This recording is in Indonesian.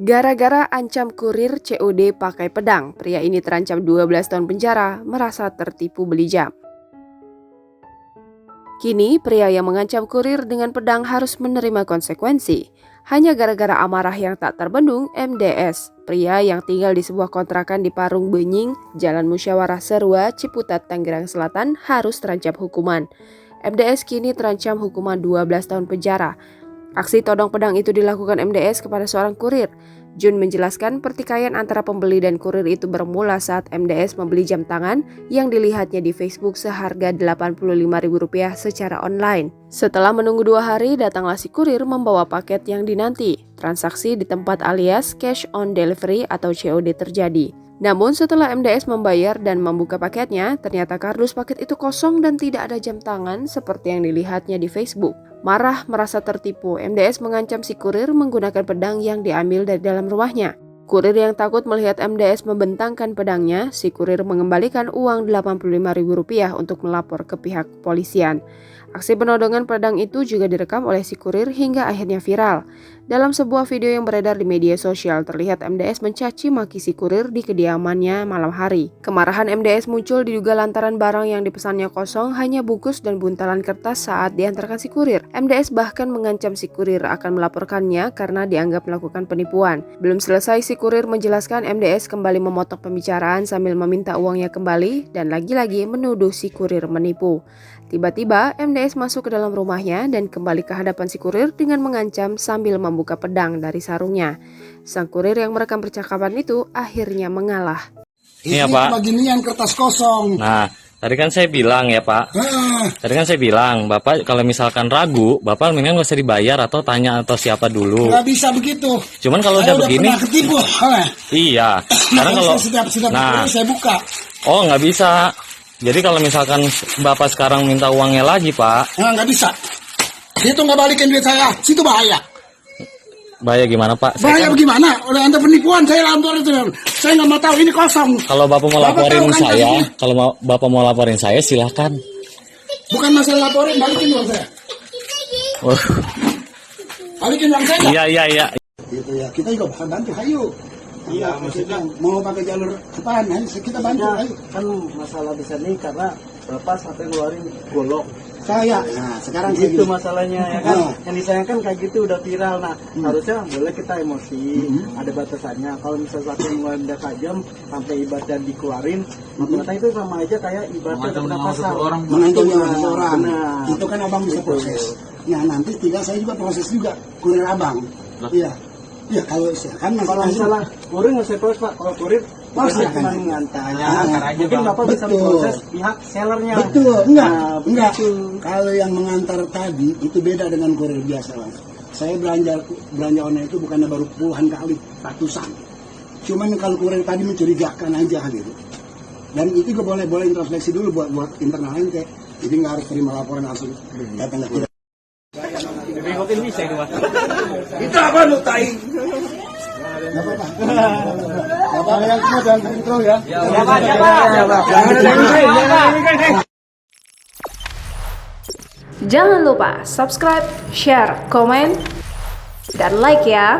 Gara-gara ancam kurir COD pakai pedang, pria ini terancam 12 tahun penjara merasa tertipu beli jam. Kini, pria yang mengancam kurir dengan pedang harus menerima konsekuensi. Hanya gara-gara amarah yang tak terbendung, MDS, pria yang tinggal di sebuah kontrakan di Parung Benying, Jalan Musyawarah Serua, Ciputat, Tangerang Selatan, harus terancam hukuman. MDS kini terancam hukuman 12 tahun penjara. Aksi todong pedang itu dilakukan MDS kepada seorang kurir. Jun menjelaskan pertikaian antara pembeli dan kurir itu bermula saat MDS membeli jam tangan yang dilihatnya di Facebook seharga Rp85.000 secara online. Setelah menunggu 2 hari, datanglah si kurir membawa paket yang dinanti. Transaksi di tempat alias cash on delivery atau COD terjadi. Namun setelah MDS membayar dan membuka paketnya, ternyata kardus paket itu kosong dan tidak ada jam tangan seperti yang dilihatnya di Facebook. Marah merasa tertipu, MDS mengancam si kurir menggunakan pedang yang diambil dari dalam rumahnya. Kurir yang takut melihat MDS membentangkan pedangnya, si kurir mengembalikan uang Rp85.000 untuk melapor ke pihak kepolisian. Aksi penodongan pedang itu juga direkam oleh si kurir hingga akhirnya viral. Dalam sebuah video yang beredar di media sosial, terlihat MDS mencaci maki si kurir di kediamannya malam hari. Kemarahan MDS muncul diduga lantaran barang yang dipesannya kosong, hanya bungkus dan buntalan kertas saat diantarkan si kurir. MDS bahkan mengancam si kurir akan melaporkannya karena dianggap melakukan penipuan. Belum selesai si kurir menjelaskan, MDS kembali memotong pembicaraan sambil meminta uangnya kembali dan lagi-lagi menuduh si kurir menipu. Tiba-tiba MDS masuk ke dalam rumahnya dan kembali ke hadapan si kurir dengan mengancam sambil membuka pedang dari sarungnya. Sang kurir yang merekam percakapan itu akhirnya mengalah. Ini ya, Pak. Beginian kertas kosong. Nah, tadi kan saya bilang ya, Pak. Tadi kan saya bilang, Bapak kalau misalkan ragu, Bapak mendingan nggak usah dibayar atau tanya atau siapa dulu. Nggak bisa begitu. Cuman kalau udah begini. Pernah ketipu. Iya. Karena kalau nah, saya buka. Oh, nggak bisa. Jadi kalau misalkan Bapak sekarang minta uangnya lagi, Pak. Nah, nggak bisa. Itu nggak balikin duit saya. Situ bahaya. Bahaya gimana, Pak? Bahaya bagaimana? Udah anda penipuan, saya lapor itu. Saya nggak mau tahu, ini kosong. Kalau Bapak mau laporin saya, kalau Bapak mau laporin saya, silahkan. Bukan masalah laporin, balikin uang saya. Balikin uang saya. Iya. Gitu ya, kita juga bakal bantu, ayo. Iya, maksudnya mau pakai jalur apaan? Kita bantu, ayo. Kan masalah besar nih karena Bapak sampai ngeluarin golok. Saya, nah sekarang itu masalahnya ya kan. Yang disayangkan kayak gitu udah viral. Nah, harusnya boleh kita emosi, ada batasannya. Kalau misalnya satu ngeluarin udah tajam sampai ibadah dikeluarin, maka itu sama aja kayak ibadah kena pasar. Mengancam orang. Itu kan abang bisa proses. Ya nanti tidak, saya juga proses juga kurir abang. Iya. Ya kalau misalnya kurir nggak usah proses, Pak. Kalau kurir pasti cuma mengantarnya. Mungkin Bapak bisa proses pihak sellernya. Betul, enggak. Kalau yang mengantar tadi itu beda dengan kurir biasa, Mas. Saya belanja online itu bukannya baru puluhan kali, ratusan. Cuman kalau kurir tadi mencurigakan aja gitu. Dan itu juga boleh introspeksi dulu buat internal ente. Jadi nggak harus terima laporan langsung datang ke kita. Itu apa lu tai? Bapak yang semua jangan kontrol ya. Jangan lupa subscribe, share, komen, dan like ya.